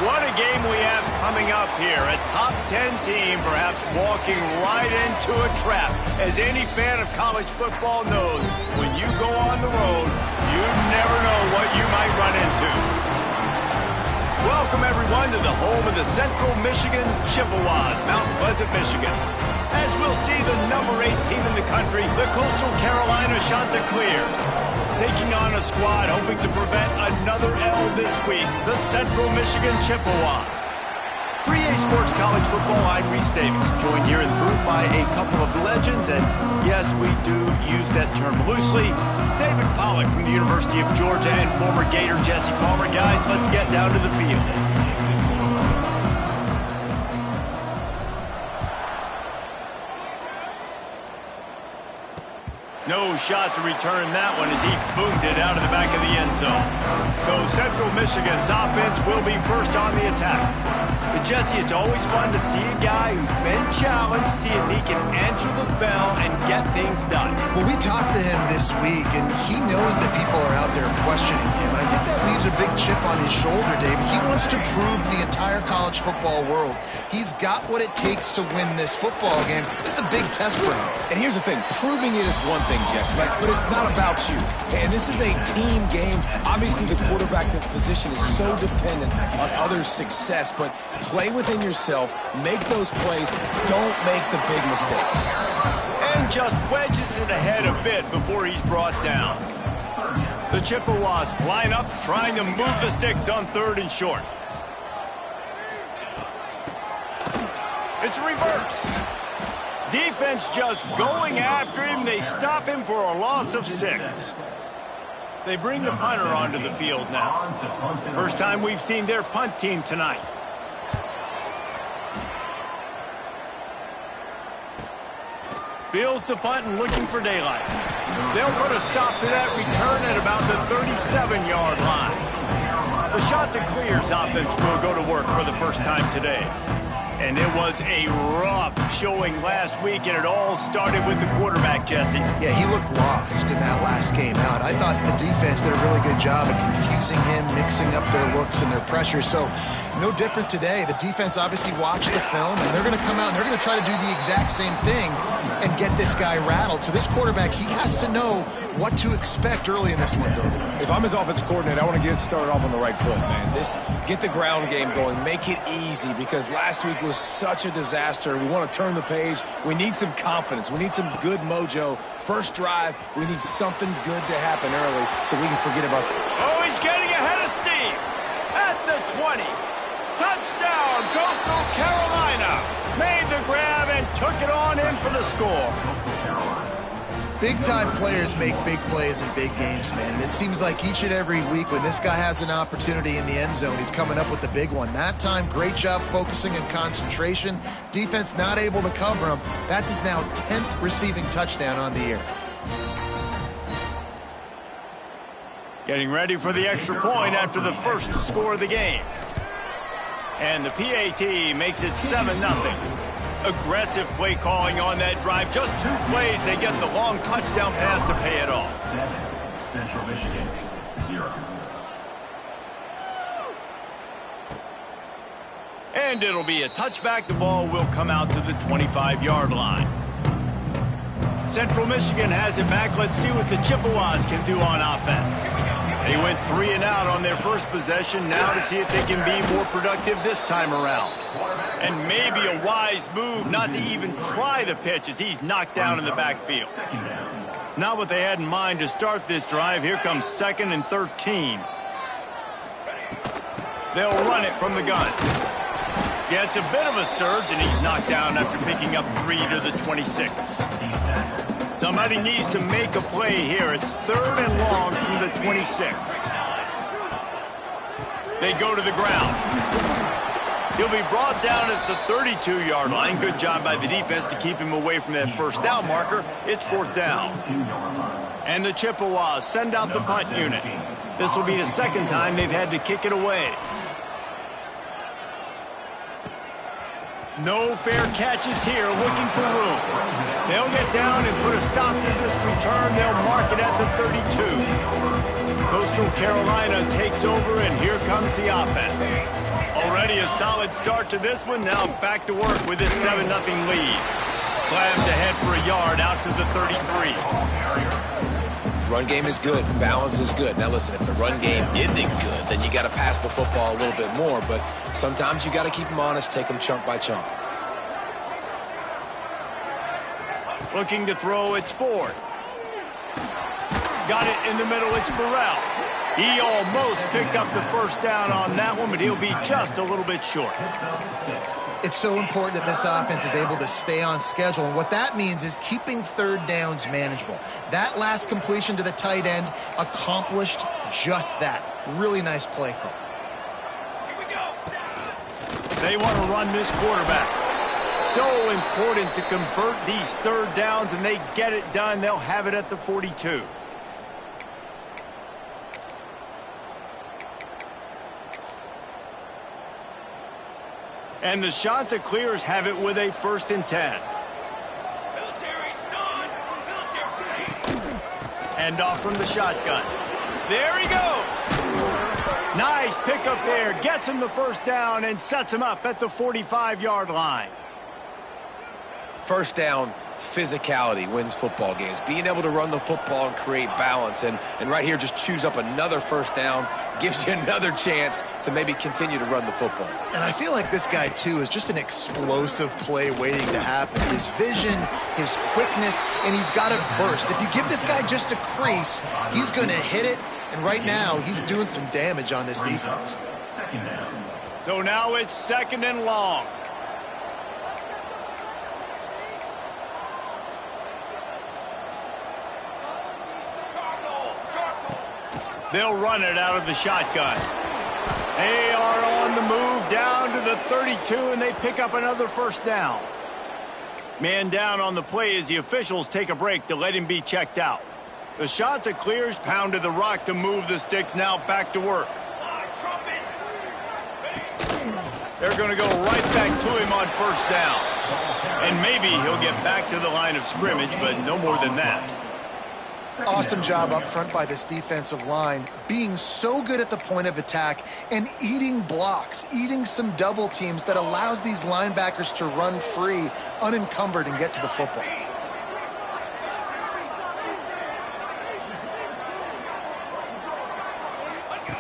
What a game we have coming up here. A top 10 team perhaps walking right into a trap. As any fan of college football knows, when you go on the road, you never know what you might run into. Welcome, everyone, to the home of the Central Michigan Chippewas, Mount Pleasant, Michigan. As we'll see, the number 8 team in the country, the Coastal Carolina Chanticleers, taking on a squad hoping to prevent another L this week, the Central Michigan Chippewas. 3A Sports College Football, I'm Reese Davis, joined here in the booth by a couple of legends, and yes, we do use that term loosely. David Pollack from the University of Georgia and former Gator Jesse Palmer. Guys, let's get down to the field. No shot to return that one as he boomed it out of the back of the end zone. So Central Michigan's offense will be first on the attack. But Jesse, it's always fun to see a guy who's been challenged, see if he can answer the bell and get things done. Well, we talked to him this week, and he knows that people are out there questioning him. And I think that leaves a big chip on his shoulder, David. He wants to prove to the entire college football world he's got what it takes to win this football game. This is a big test for him. And here's the thing, proving it is one thing, Jesse, but it's not about you. And this is a team game. Obviously, the quarterback position is so dependent on others' success, but play within yourself, make those plays, don't make the big mistakes. And just wedges it ahead a bit before he's brought down. The Chippewas line up, trying to move the sticks on 3rd and short. It's reverse. Defense just going after him. They stop him for a loss of 6. They bring the punter onto the field now. First time we've seen their punt team tonight. Fields the punt and looking for daylight. They'll put a stop to that return at about the 37-yard line. The Chanticleers offense will go to work for the first time today. And it was a rough showing last week, and it all started with the quarterback, Jesse. Yeah, he looked lost in that last game out. I thought the defense did a really good job of confusing him, mixing up their looks and their pressure. So no different today. The defense obviously watched the film, and they're going to come out and they're going to try to do the exact same thing and get this guy rattled. So this quarterback, he has to know what to expect early in this window. If I'm his offensive coordinator, I want to get it started off on the right foot, man. Get the ground game going, make it easy, because last week was such a disaster. We want to turn the page. We need some confidence. We need some good mojo. First drive, we need something good to happen early so we can forget about that. Oh, he's getting ahead of steam. At the 20. Touchdown, Coastal Carolina. Made the grab and took it on in for the score. Big-time players make big plays in big games, man. And it seems like each and every week when this guy has an opportunity in the end zone, he's coming up with the big one. That time, great job focusing and concentration. Defense not able to cover him. That's his now 10th receiving touchdown on the year. Getting ready for the extra point after the first score of the game. And the PAT makes it 7-0. Aggressive play calling on that drive. Just 2 plays, they get the long touchdown pass to pay it off. 7, Central Michigan, 0. And it'll be a touchback. The ball will come out to the 25-yard line. Central Michigan has it back. Let's see what the Chippewas can do on offense. They went 3 and out on their first possession. Now to see if they can be more productive this time around. And maybe a wise move not to even try the pitch as he's knocked down in the backfield. Not what they had in mind to start this drive. Here comes 2nd and 13. They'll run it from the gun. Yeah, it's a bit of a surge, and he's knocked down after picking up 3 to the 26. Somebody needs to make a play here. It's 3rd and long from the 26. They go to the ground. He'll be brought down at the 32-yard line. Good job by the defense to keep him away from that first down marker. It's 4th down. And the Chippewas send out the punt unit. This will be the 2nd time they've had to kick it away. No fair catches here, looking for room. They'll get down and put a stop to this return. They'll mark it at the 32. Coastal Carolina takes over, and here comes the offense. A Already a solid start to this one. Now back to work with this 7-0 lead. Slams ahead for a yard out to the 33. Run game is good. Balance is good. Now listen, if the run game isn't good, then you got to pass the football a little bit more. But sometimes you got to keep them honest, take them chunk by chunk. Looking to throw, it's Ford. Got it in the middle, it's Burrell. He almost picked up the first down on that one, but he'll be just a little bit short. It's so important that this offense is able to stay on schedule, and what that means is keeping third downs manageable. That last completion to the tight end accomplished just that. Really nice play call. They want to run this quarterback. So important to convert these third downs, and they get it done. They'll have it at the 42. And the Chanticleers have it with a 1st and 10. And off from the shotgun. There he goes. Nice pickup there. Gets him the first down and sets him up at the 45-yard line. First down, physicality wins football games. Being able to run the football and create balance. And right here, just choose up another first down. Gives you another chance to maybe continue to run the football. And I feel like this guy, too, is just an explosive play waiting to happen. His vision, his quickness, and he's got a burst. If you give this guy just a crease, he's going to hit it. And right now, he's doing some damage on this defense. So now it's 2nd and long. They'll run it out of the shotgun. They are on the move down to the 32, and they pick up another first down. Man down on the play as the officials take a break to let him be checked out. The Chanticleers pounded the rock to move the sticks, now back to work. They're going to go right back to him on first down. And maybe he'll get back to the line of scrimmage, but no more than that. Awesome job up front by this defensive line, being so good at the point of attack and eating blocks, eating some double teams that allows these linebackers to run free, unencumbered, and get to the football.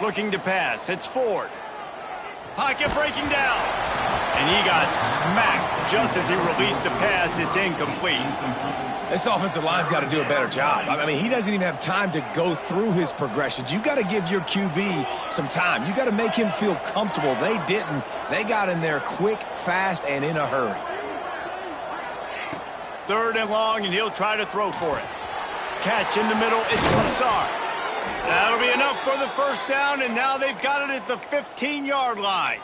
Looking to pass, it's Ford. Pocket breaking down. And he got smacked just as he released the pass. It's incomplete. This offensive line's got to do a better job. I mean, he doesn't even have time to go through his progressions. You got to give your QB some time. You got to make him feel comfortable. They didn't. They got in there quick, fast, and in a hurry. 3rd and long, and he'll try to throw for it. Catch in the middle, it's Broussard. That'll be enough for the first down, and now they've got it at the 15-yard line.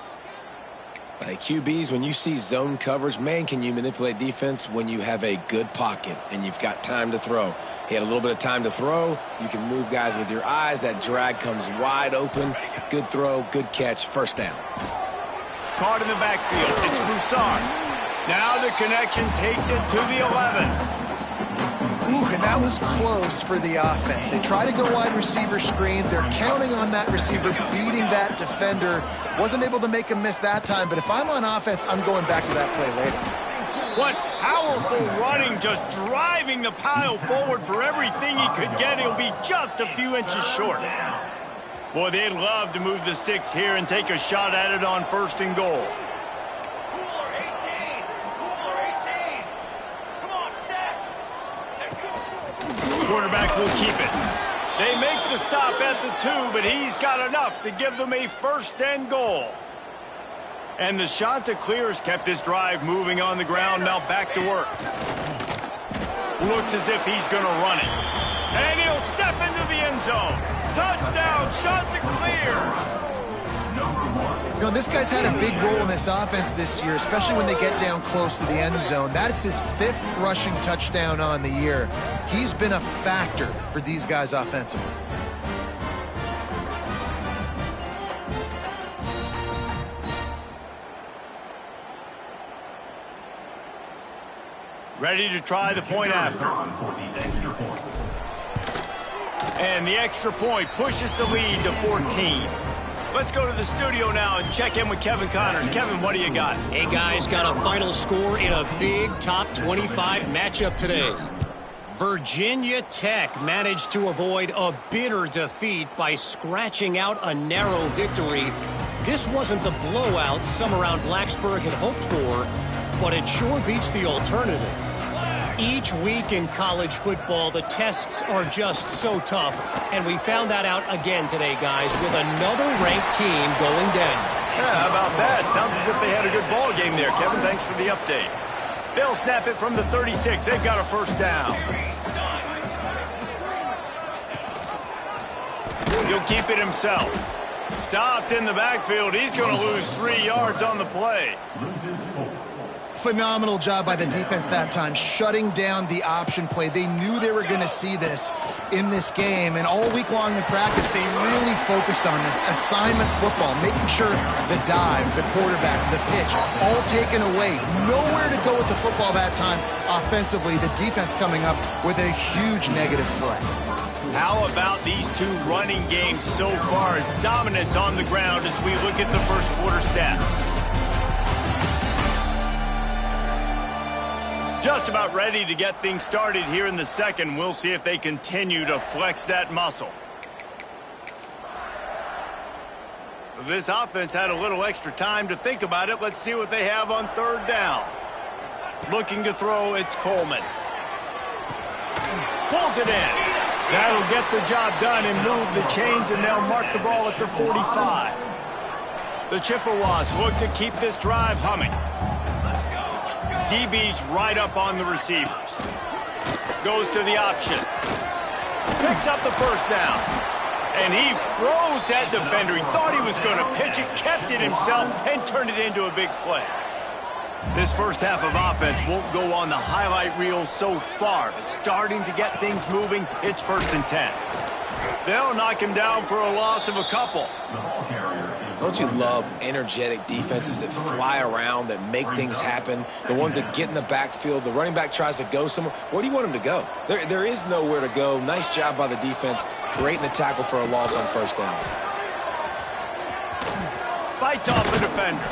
Like QBs, when you see zone coverage, man, can you manipulate defense when you have a good pocket and you've got time to throw. He had a little bit of time to throw. You can move guys with your eyes. That drag comes wide open. Good throw, good catch, first down. Caught in the backfield, it's Broussard. Now the connection takes it to the 11. Ooh, and that was close for the offense. They try to go wide receiver screen. They're counting on that receiver beating that defender. Wasn't able to make him miss that time, but if I'm on offense, I'm going back to that play later. What powerful running, just driving the pile forward for everything he could get. He'll be just a few inches short. Boy, they'd love to move the sticks here and take a shot at it on 1st and goal. Quarterback will keep it. They make the stop at the 2, but he's got enough to give them a 1st and goal. And the Chanticleers kept this drive moving on the ground, now back to work. Looks as if he's going to run it. And he'll step into the end zone. Touchdown, Chanticleers! You know, this guy's had a big role in this offense this year, especially when they get down close to the end zone. That's his 5th rushing touchdown on the year. He's been a factor for these guys offensively. Ready to try the point after. And the extra point pushes the lead to 14. Let's go to the studio now and check in with Kevin Connors. Kevin, what do you got? Hey, guys, got a final score in a big top 25 matchup today. Virginia Tech managed to avoid a bitter defeat by scratching out a narrow victory. This wasn't the blowout some around Blacksburg had hoped for, but it sure beats the alternative. Each week in college football, the tests are just so tough, and we found that out again today, guys, with another ranked team going down. Yeah, how about that? Sounds as if they had a good ball game there, Kevin. Thanks for the update. They'll snap it from the 36. They've got a first down. He'll keep it himself. Stopped in the backfield. He's going to lose 3 yards on the play. Phenomenal job by the defense that time, shutting down the option play. They knew they were going to see this in this game, and all week long in practice, they really focused on this assignment football, making sure the dive, the quarterback, the pitch, all taken away. Nowhere to go with the football that time offensively. The defense coming up with a huge negative play. How about these two running games so far? Dominance on the ground as we look at the first quarter stats. Just about ready to get things started here in the second. We'll see if they continue to flex that muscle. This offense had a little extra time to think about it. Let's see what they have on third down. Looking to throw, it's Coleman. Pulls it in. That'll get the job done and move the chains, and they'll mark the ball at the 45. The Chippewas look to keep this drive humming. DB's right up on the receivers. Goes to the option. Picks up the first down. And he froze that defender. He thought he was going to pitch it, kept it himself, and turned it into a big play. This first half of offense won't go on the highlight reel so far, but starting to get things moving, it's 1st and 10. They'll knock him down for a loss of a couple. Don't you love energetic defenses that fly around, that make things happen, the ones that get in the backfield, the running back tries to go somewhere. Where do you want him to go? There is nowhere to go. Nice job by the defense creating the tackle for a loss on first down. Fights off the defender.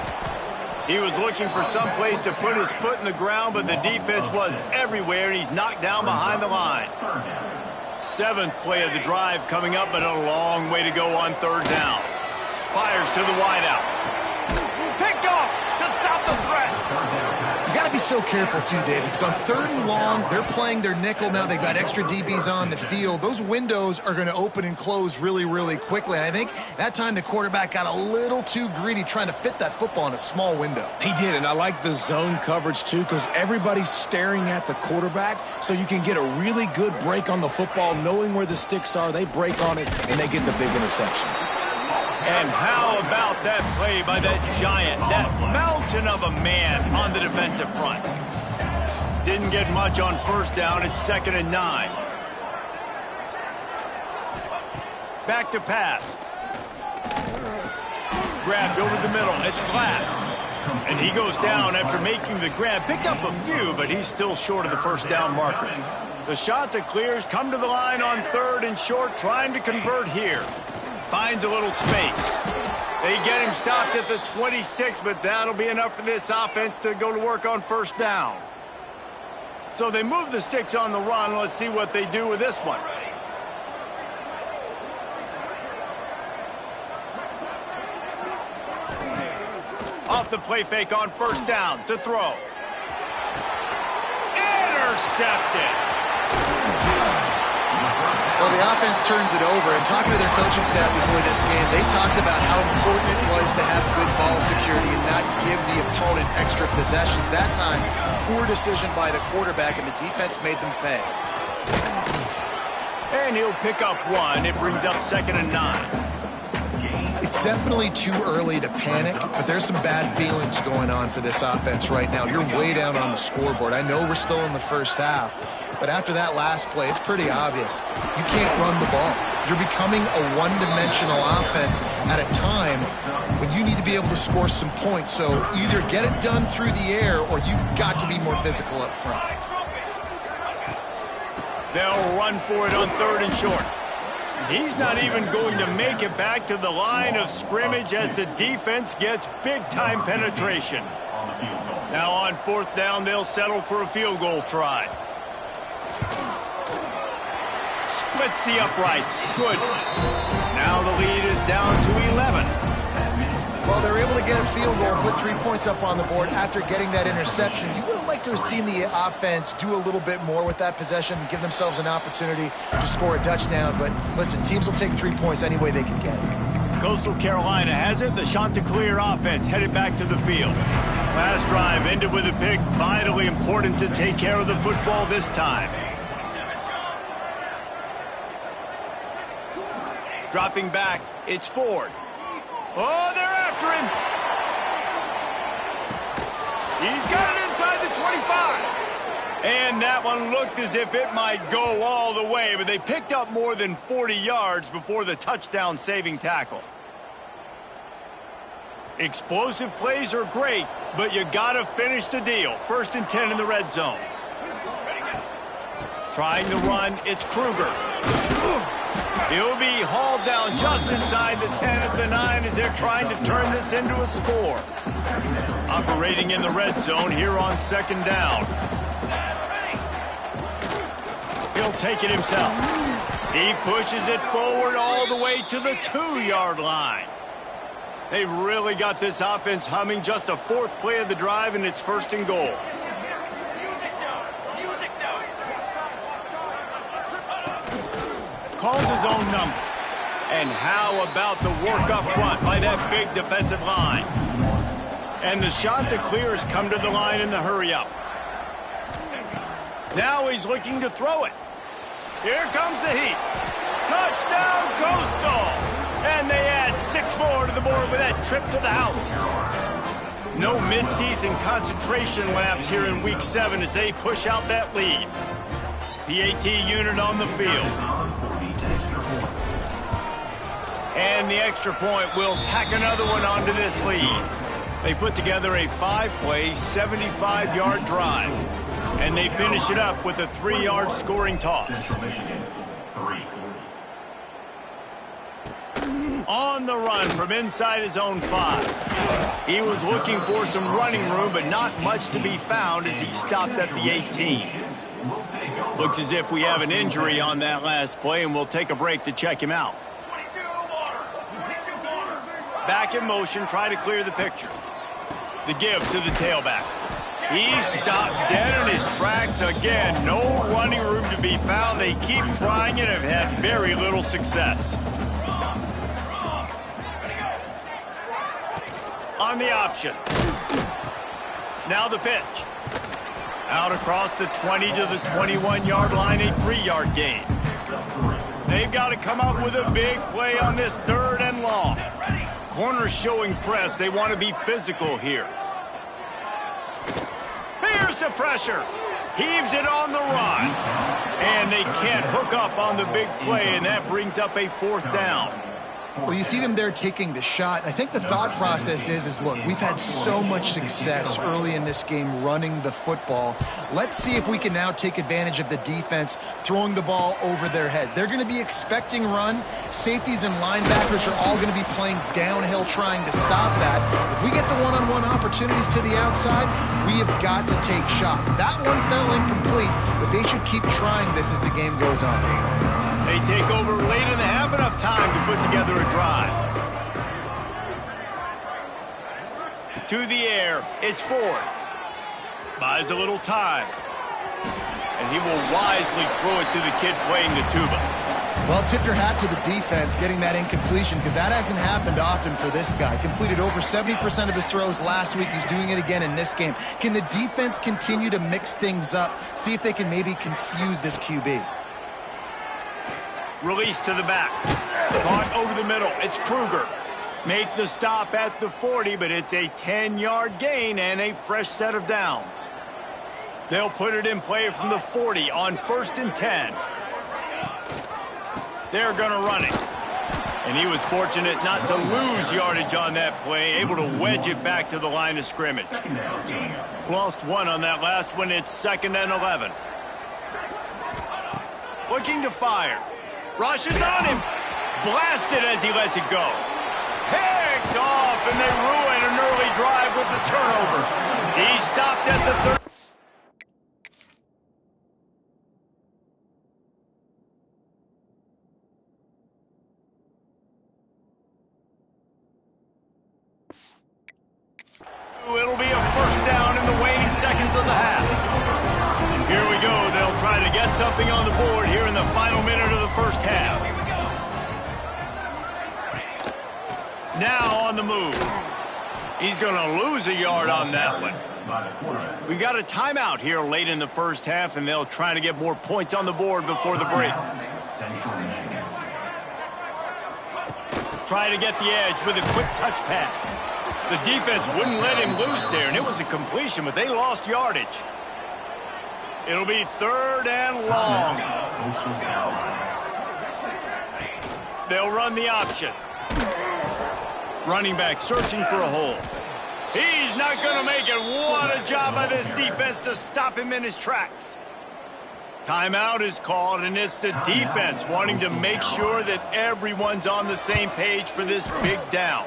He was looking for some place to put his foot in the ground, but the defense was everywhere, and he's knocked down behind the line. 7th play of the drive coming up, but a long way to go on third down. Fires to the wideout. Picked off to stop the threat. You got to be so careful, too, David, because on 3rd and long, they're playing their nickel now. They've got extra DBs on the field. Those windows are going to open and close really, really quickly. And I think that time the quarterback got a little too greedy trying to fit that football in a small window. He did, and I like the zone coverage, too, because everybody's staring at the quarterback, so you can get a really good break on the football, knowing where the sticks are. They break on it, and they get the big interception. And how about that play by that giant, that mountain of a man on the defensive front? Didn't get much on first down. It's 2nd and 9. Back to pass. Grabbed over the middle. It's Glass. And he goes down after making the grab. Picked up a few, but he's still short of the first down marker. The shot that clears, come to the line on 3rd and short, trying to convert here. Finds a little space. They get him stopped at the 26, but that'll be enough for this offense to go to work on first down. So they move the sticks on the run. Let's see what they do with this one. Off the play fake on first down to throw. Intercepted. Well, the offense turns it over, and talking to their coaching staff before this game, they talked about how important it was to have good ball security and not give the opponent extra possessions. That time, poor decision by the quarterback, and the defense made them pay. And he'll pick up 1. It brings up 2nd and 9. It's definitely too early to panic, but there's some bad feelings going on for this offense right now. You're way down on the scoreboard. I know we're still in the first half, but after that last play, it's pretty obvious. You can't run the ball. You're becoming a one-dimensional offense at a time when you need to be able to score some points. So either get it done through the air or you've got to be more physical up front. They'll run for it on 3rd and short. He's not even going to make it back to the line of scrimmage as the defense gets big-time penetration. Now on 4th down, they'll settle for a field goal try. Splits the uprights. Good. Now the lead is down to 11. Well, they're able to get a field goal, put 3 points up on the board after getting that interception. You would have liked to have seen the offense do a little bit more with that possession and give themselves an opportunity to score a touchdown. But listen, teams will take 3 points any way they can get it. Coastal Carolina has it. The Chanticleer offense headed back to the field. Last drive ended with a pick. Vitally important to take care of the football this time. Dropping back, it's Ford. Oh, they're after him. He's got it inside the 25. And that one looked as if it might go all the way, but they picked up more than 40 yards before the touchdown-saving tackle. Explosive plays are great, but you got to finish the deal. 1st and 10 in the red zone. Trying to run, it's Kruger. He'll be hauled down just inside the 10 at the 9 as they're trying to turn this into a score. Operating in the red zone here on 2nd down. He'll take it himself. He pushes it forward all the way to the 2-yard line. They've really got this offense humming. Just a 4th play of the drive, and it's 1st and goal. Calls his own number. And how about the work up front by that big defensive line? And the Chanticleers come to the line in the hurry-up. Now he's looking to throw it. Here comes the heat. Touchdown, Coastal! And they add 6 more to the board with that trip to the house. No midseason concentration laps here in Week 7 as they push out that lead. PAT unit on the field. And the extra point will tack another one onto this lead. They put together a 5-play, 75-yard drive. And they finish it up with a 3-yard scoring toss. On the run from inside his own 5. He was looking for some running room, but not much to be found as he stopped at the 18. Looks as if we have an injury on that last play, and we'll take a break to check him out. Back in motion, try to clear the picture. The give to the tailback. He stopped dead in his tracks again. No running room to be found. They keep trying and have had very little success. On the option. Now the pitch. Out across the 20 to the 21-yard line, a 3-yard gain. They've got to come up with a big play on this 3rd and long. Corners showing press. They want to be physical here. Here's the pressure. Heaves it on the run. And they can't hook up on the big play, and that brings up a 4th down. Well, you see them there taking the shot. I think the thought process is look, we've had so much success early in this game running the football. Let's see if we can now take advantage of the defense throwing the ball over their heads. They're going to be expecting run. Safeties and linebackers are all going to be playing downhill trying to stop that. If we get the one-on-one opportunities to the outside, we have got to take shots. That one fell incomplete, but they should keep trying this as the game goes on. They take over late and they have enough time to put together a drive. To the air, it's Ford. Buys a little time. And he will wisely throw it to the kid playing the tuba. Well, tip your hat to the defense getting that incompletion because that hasn't happened often for this guy. Completed over 70% of his throws last week. He's doing it again in this game. Can the defense continue to mix things up? See if they can maybe confuse this QB. Release to the back. Caught over the middle. It's Kruger. Make the stop at the 40, but it's a 10-yard gain and a fresh set of downs. They'll put it in play from the 40 on 1st and 10. They're going to run it. And he was fortunate not to lose yardage on that play, able to wedge it back to the line of scrimmage. Lost 1 on that last one. It's 2nd and 11. Looking to fire. Rushes on him. Blasted as he lets it go. Picked off, and they ruin an early drive with the turnover. He stopped at the third. It'll be a first down in the waning seconds of the half. Here we go. They'll try to get something on the board here in the final minute of the first half. Now on the move. He's going to lose a yard on that one. We got a timeout here late in the first half, and they'll try to get more points on the board before the break. Try to get the edge with a quick touch pass. The defense wouldn't let him loose there, and it was a completion, but they lost yardage. It'll be third and long. They'll run the option. Running back searching for a hole. He's not going to make it. What a job by this defense to stop him in his tracks. Timeout is called, and it's the defense wanting to make sure that everyone's on the same page for this big down.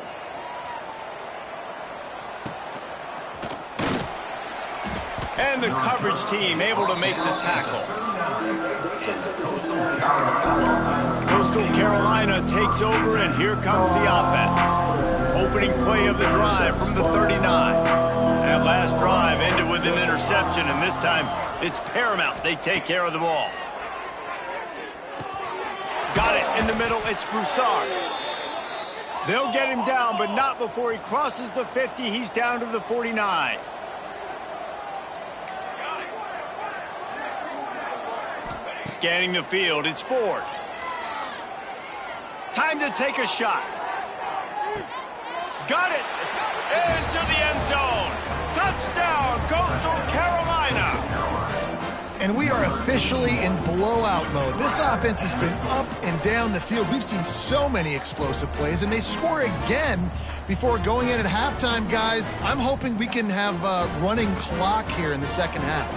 And the coverage team able to make the tackle. Coastal Carolina takes over, and here comes the offense. Opening play of the drive from the 39. That last drive ended with an interception, and this time it's paramount they take care of the ball. Got it in the middle. It's Broussard. They'll get him down, but not before he crosses the 50. He's down to the 49. Scanning the field, it's Ford. Time to take a shot. Got it! Into the end zone. Touchdown, Coastal Carolina! And we are officially in blowout mode. This offense has been up and down the field. We've seen so many explosive plays, and they score again before going in at halftime, guys. I'm hoping we can have a running clock here in the second half.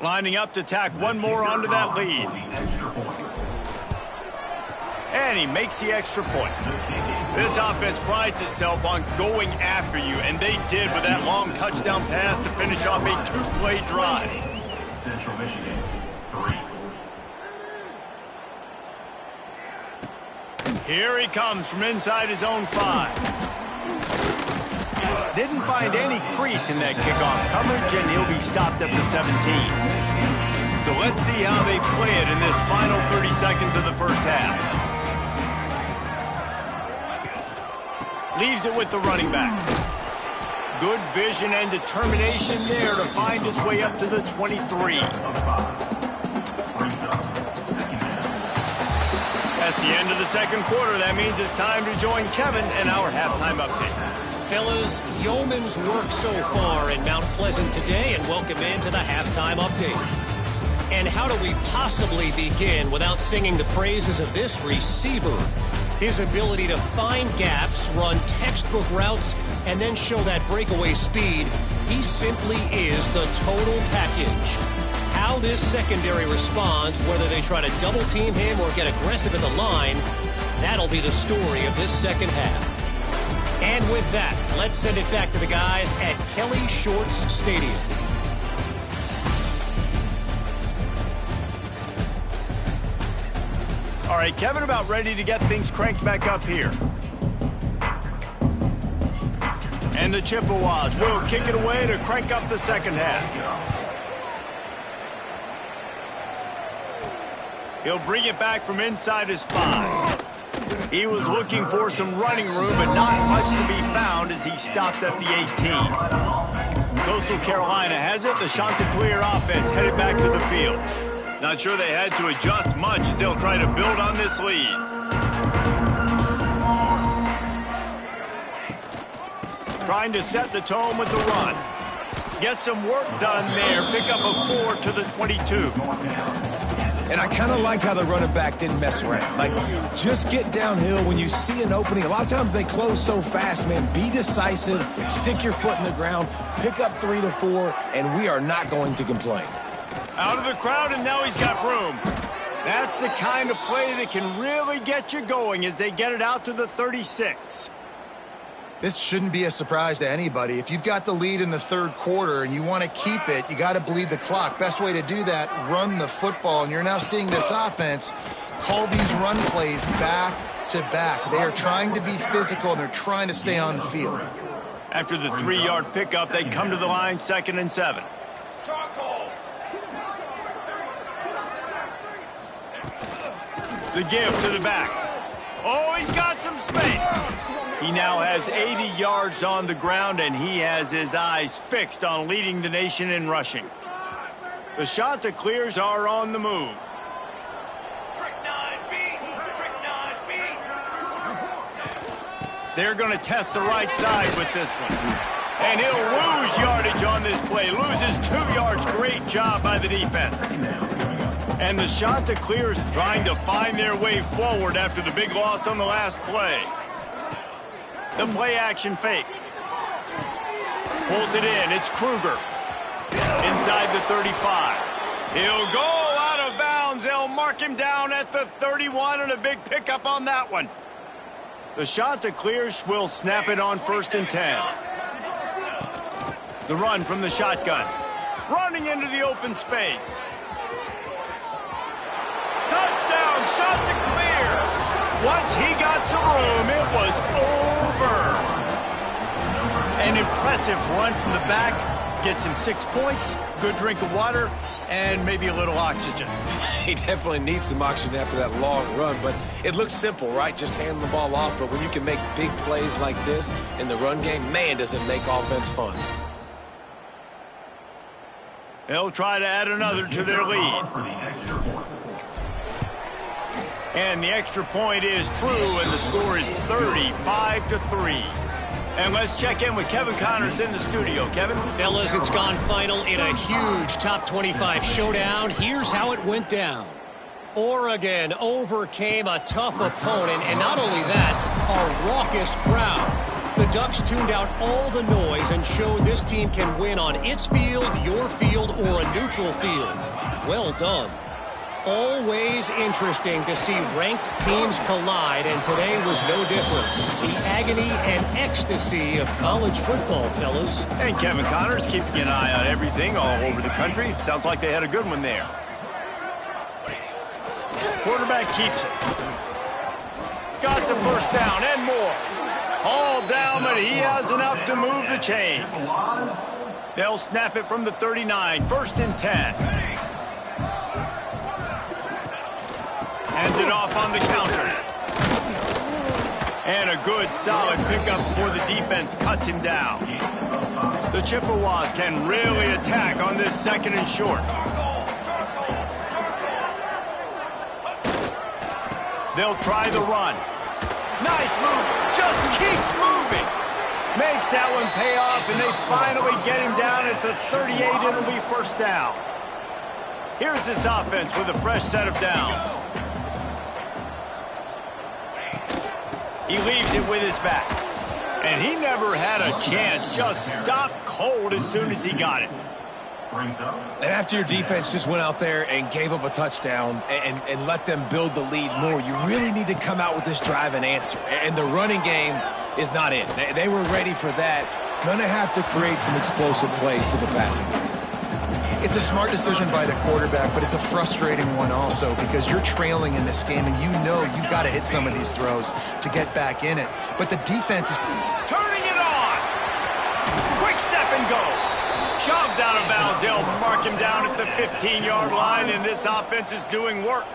Lining up to tack one more onto that lead. And he makes the extra point. This offense prides itself on going after you, and they did with that long touchdown pass to finish off a two-play drive. Central Michigan, 3. Here he comes from inside his own 5. Didn't find any crease in that kickoff coverage, and he'll be stopped at the 17. So let's see how they play it in this final 30 seconds of the first half. Leaves it with the running back. Good vision and determination there to find his way up to the 23. That's the end of the second quarter. That means it's time to join Kevin and our halftime update. Fellas, yeoman's work so far in Mount Pleasant today, and welcome into the halftime update. And how do we possibly begin without singing the praises of this receiver? His ability to find gaps, run textbook routes, and then show that breakaway speed. He simply is the total package. How this secondary responds, whether they try to double team him or get aggressive at the line, that'll be the story of this second half. And with that, let's send it back to the guys at Kelly Shorts Stadium. All right, Kevin, about ready to get things cranked back up here. And the Chippewas will kick it away to crank up the second half. He'll bring it back from inside his 5. He was looking for some running room, but not much to be found as he stopped at the 18. Coastal Carolina has it. The Chanticleer offense headed back to the field. Not sure they had to adjust much as they'll try to build on this lead. Trying to set the tone with the run. Get some work done there. Pick up a 4 to the 22. And I kind of like how the running back didn't mess around. Like, just get downhill when you see an opening. A lot of times they close so fast, man. Be decisive, stick your foot in the ground, pick up 3 to 4, and we are not going to complain. Out of the crowd, and now he's got room. That's the kind of play that can really get you going as they get it out to the 36. This shouldn't be a surprise to anybody. If you've got the lead in the third quarter and you want to keep it, you got to bleed the clock. Best way to do that, run the football. And you're now seeing this offense call these run plays back to back. They are trying to be physical, and they're trying to stay on the field. After the 3-yard pickup, they come to the line, 2nd and 7. The give to the back. Oh, he's got some space. He now has 80 yards on the ground, and he has his eyes fixed on leading the nation in rushing. The Chanticleers are on the move. They're going to test the right side with this one. And he'll lose yardage on this play. Loses 2 yards. Great job by the defense. And the Chanticleers trying to find their way forward after the big loss on the last play. The play action fake. Pulls it in. It's Kruger. Inside the 35. He'll go out of bounds. They'll mark him down at the 31, and a big pickup on that one. The Chanticleers will snap it on 1st and 10. The run from the shotgun. Running into the open space. Touchdown, Chanticleers! Once he got some room, it was over. An impressive run from the back. Gets him 6 points, good drink of water, and maybe a little oxygen. He definitely needs some oxygen after that long run, but it looks simple, right? Just hand the ball off, but when you can make big plays like this in the run game, man, does it make offense fun. They'll try to add another to their lead. And the extra point is true, and the score is 35-3. And let's check in with Kevin Connors in the studio. Kevin? Fellas, it's gone final in a huge top 25 showdown. Here's how it went down. Oregon overcame a tough opponent, and not only that, a raucous crowd. The Ducks tuned out all the noise and showed this team can win on its field, your field, or a neutral field. Well done. Always interesting to see ranked teams collide, and today was no different. The agony and ecstasy of college football, fellas. And Kevin Connors keeping an eye on everything all over the country. Sounds like they had a good one there. Quarterback keeps it. Got the first down and more. Hauled down, but he has enough to move the chains. They'll snap it from the 39, 1st and 10. Hands it off on the counter. And a good, solid pickup before the defense cuts him down. The Chippewas can really attack on this 2nd and short. They'll try the run. Nice move. Just keeps moving. Makes that one pay off, and they finally get him down at the 38. It'll be 1st down. Here's this offense with a fresh set of downs. He leaves it with his back. And he never had a chance. Just stopped cold as soon as he got it. And after your defense just went out there and gave up a touchdown and let them build the lead more, you really need to come out with this drive and answer. And the running game is not it. They were ready for that. Gonna have to create some explosive plays to the passing game. It's a smart decision by the quarterback, but it's a frustrating one also because you're trailing in this game and you know you've got to hit some of these throws to get back in it. But the defense is turning it on. Quick step and go. Shoved out of bounds. They'll mark him down at the 15-yard line, and this offense is doing work.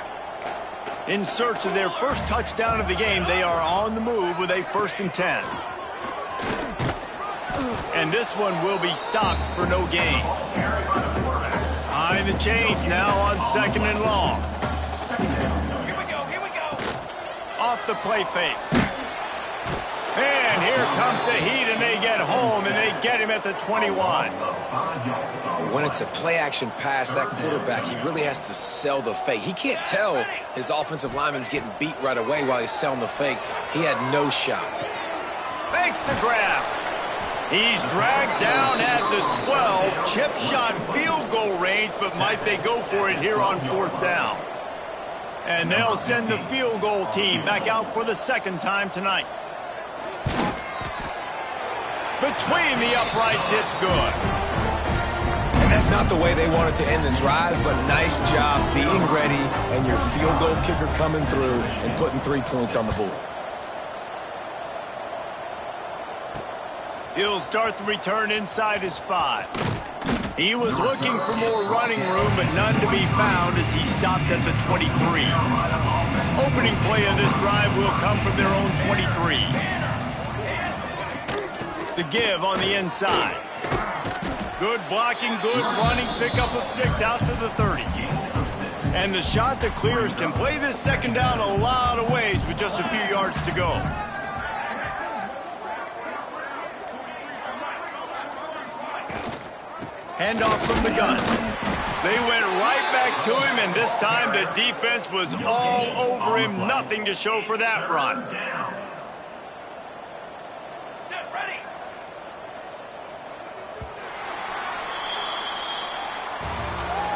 In search of their first touchdown of the game, they are on the move with a 1st and 10. And this one will be stopped for no gain. Behind the chains now on 2nd and long. Here we go. Off the play fake. And here comes the heat, and they get home, and they get him at the 21. When it's a play-action pass, that quarterback, he really has to sell the fake. He can't tell his offensive lineman's getting beat right away while he's selling the fake. He had no shot. Makes the grab. He's dragged down at the 12. Chip shot field goal range, but might they go for it here on 4th down? And they'll send the field goal team back out for the 2nd time tonight. Between the uprights, it's good. And that's not the way they wanted to end the drive, but nice job being ready and your field goal kicker coming through and putting 3 points on the board. He'll start the return inside his 5. He was looking for more running room, but none to be found as he stopped at the 23. Opening play of this drive will come from their own 23. The give on the inside. Good blocking, good running, pickup of 6 out to the 30. And the Chanticleers can play this 2nd down a lot of ways with just a few yards to go. Handoff from the gun. They went right back to him, and this time the defense was all over him. Nothing to show for that run.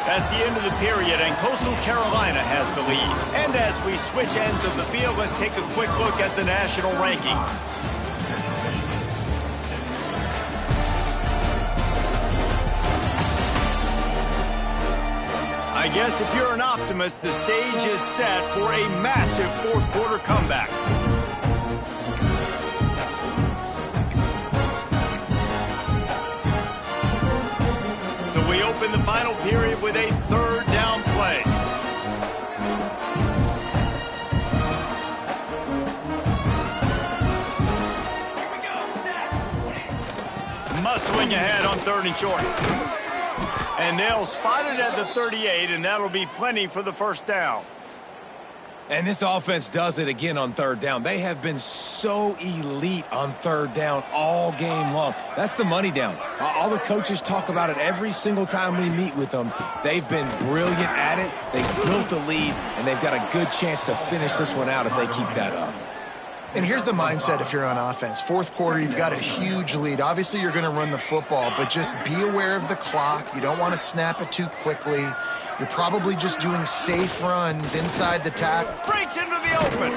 That's the end of the period, and Coastal Carolina has the lead. And as we switch ends of the field, let's take a quick look at the national rankings. I guess if you're an optimist, the stage is set for a massive 4th quarter comeback. So we open the final period with a 3rd down play. Muscling ahead on 3rd and short. And they'll spot it at the 38, and that'll be plenty for the 1st down. And this offense does it again on 3rd down. They have been so elite on 3rd down all game long. That's the money down. All the coaches talk about it every single time we meet with them. They've been brilliant at it. They've built the lead, and they've got a good chance to finish this one out if they keep that up. And here's the mindset if you're on offense. 4th quarter, you've got a huge lead. Obviously, you're going to run the football, but just be aware of the clock. You don't want to snap it too quickly. You're probably just doing safe runs inside the tackle. Breaks into the open.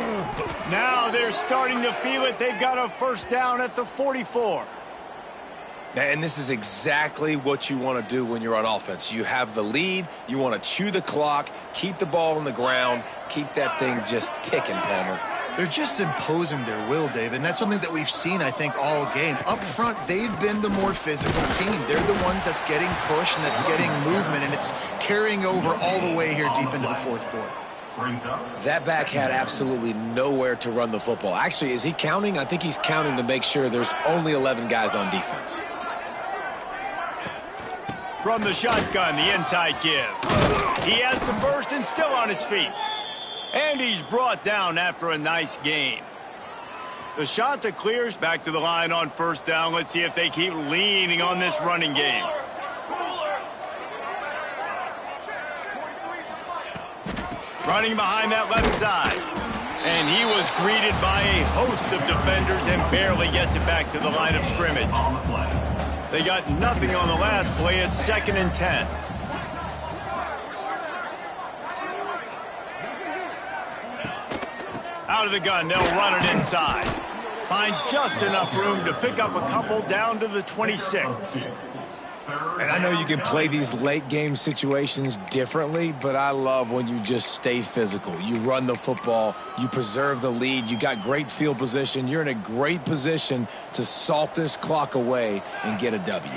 Now they're starting to feel it. They've got a 1st down at the 44. And this is exactly what you want to do when you're on offense. You have the lead. You want to chew the clock, keep the ball on the ground, keep that thing just ticking, Palmer. They're just imposing their will, Dave, and that's something that we've seen, I think, all game. Up front, they've been the more physical team. They're the ones that's getting pushed and that's getting movement, and it's carrying over all the way here deep into the 4th quarter. That back had absolutely nowhere to run the football. Actually, is he counting? I think he's counting to make sure there's only 11 guys on defense. From the shotgun, the inside give. He has the 1st and still on his feet. And he's brought down after a nice gain. The Chanticleers back to the line on 1st down. Let's see if they keep leaning on this running game. Running behind that left side. And he was greeted by a host of defenders and barely gets it back to the line of scrimmage. They got nothing on the last play. It's 2nd and 10. Out of the gun, they'll run it inside. Finds just enough room to pick up a couple down to the 26. And I know you can play these late game situations differently, but I love when you just stay physical. You run the football, you preserve the lead, you got great field position. You're in a great position to salt this clock away and get a W.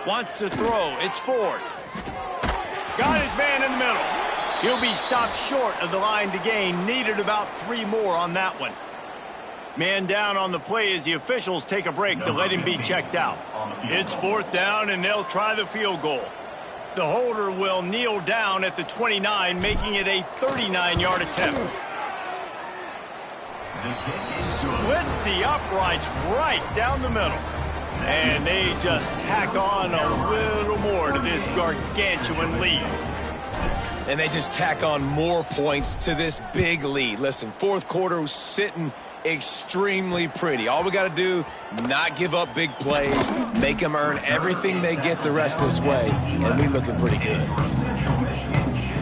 Wants to throw. It's Ford. Got his man in the middle. He'll be stopped short of the line to gain. Needed about 3 more on that one. Man down on the play as the officials take a break to let him be checked out. It's 4th down, and they'll try the field goal. The holder will kneel down at the 29, making it a 39-yard attempt. Splits the uprights right down the middle. And they just tack on a little more to this gargantuan lead. And they just tack on more points to this big lead. Listen, fourth quarter was sitting extremely pretty. All we got to do, not give up big plays, make them earn everything they get the rest of this way, and we looking pretty good.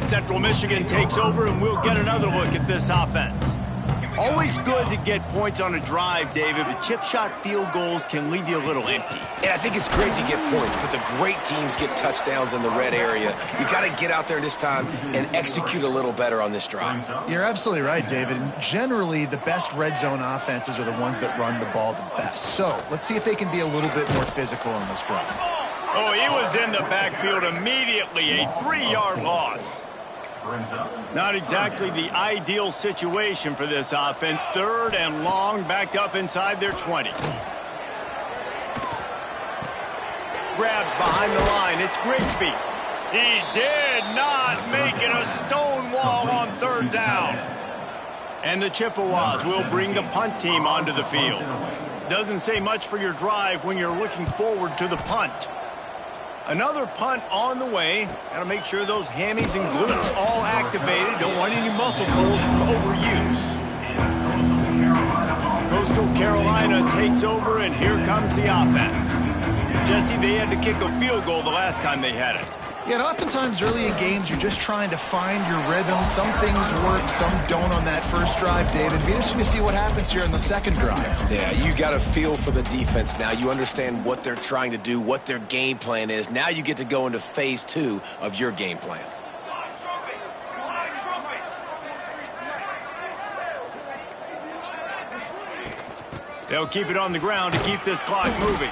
Central Michigan takes over, and we'll get another look at this offense. Always good to get points on a drive, David, but chip shot field goals can leave you a little empty. And I think it's great to get points, but the great teams get touchdowns in the red area. You got to get out there this time and execute a little better on this drive. You're absolutely right, David. And generally, the best red zone offenses are the ones that run the ball the best. So let's see if they can be a little bit more physical on this drive. Oh, he was in the backfield immediately, a 3-yard loss. Not exactly the ideal situation for this offense. 3rd and long, backed up inside their 20. Grabbed behind the line. It's Grigsby. He did not make it a stone wall on 3rd down. And the Chippewas will bring the punt team onto the field. Doesn't say much for your drive when you're looking forward to the punt. Another punt on the way. Got to make sure those hammies and glutes all activated. Don't want any muscle pulls from overuse. Coastal Carolina takes over, and here comes the offense. Jesse, they had to kick a field goal the last time they had it. Yeah, and oftentimes early in games, you're just trying to find your rhythm. Some things work, some don't on that first drive, David. Be interesting to see what happens here in the second drive. Yeah, you got a feel for the defense now. You understand what they're trying to do, what their game plan is. Now you get to go into phase 2 of your game plan. They'll keep it on the ground to keep this clock moving.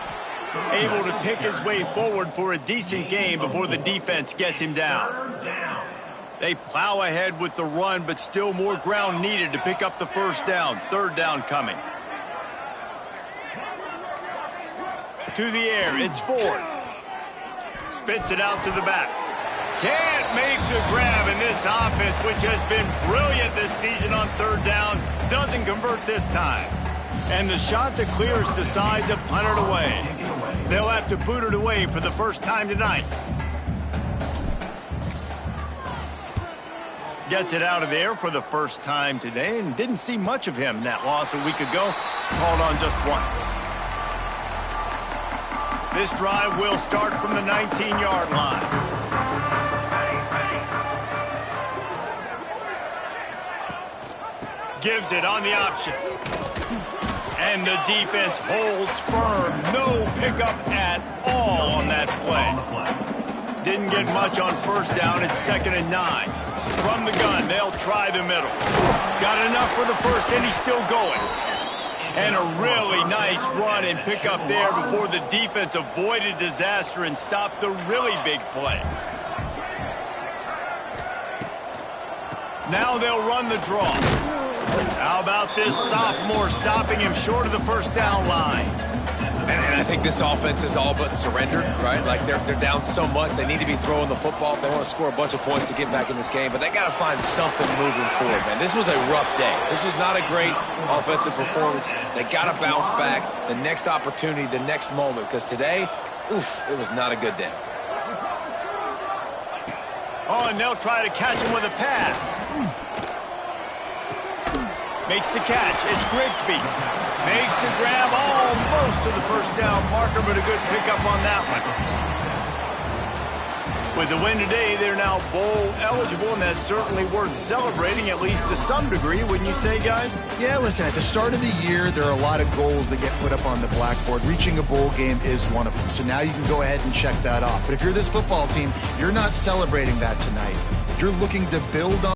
Able to pick his way forward for a decent game before the defense gets him down. They plow ahead with the run, but still more ground needed to pick up the first down. 3rd down coming. To the air, it's Ford. Spits it out to the back. Can't make the grab, in this offense, which has been brilliant this season on 3rd down, doesn't convert this time. And the Chanticleers decide to punt it away. They'll have to boot it away for the first time tonight. Gets it out of there for the first time today, and didn't see much of him in that loss a week ago. Called on just once. This drive will start from the 19-yard line. Gives it on the option. And the defense holds firm. No pickup at all on that play. Didn't get much on first down. It's 2nd and 9. From the gun, they'll try the middle. Got enough for the first, and he's still going. And a really nice run and pickup there before the defense avoided disaster and stopped the really big play. Now they'll run the draw. How about this sophomore stopping him short of the first down line? And I think this offense is all but surrendered, right? Like they're down so much, they need to be throwing the football if they want to score a bunch of points to get back in this game. But they got to find something moving forward, man. This was a rough day. This was not a great offensive performance. They got to bounce back the next opportunity, the next moment, because today, it was not a good day. Oh, and they'll try to catch him with a pass. Makes the catch. It's Grigsby. Makes the grab almost to the first down marker, but a good pickup on that one. With the win today, they're now bowl eligible, and that's certainly worth celebrating, at least to some degree, wouldn't you say, guys? Yeah, listen, at the start of the year, there are a lot of goals that get put up on the blackboard. Reaching a bowl game is one of them. So now you can go ahead and check that off. But if you're this football team, you're not celebrating that tonight. You're looking to build on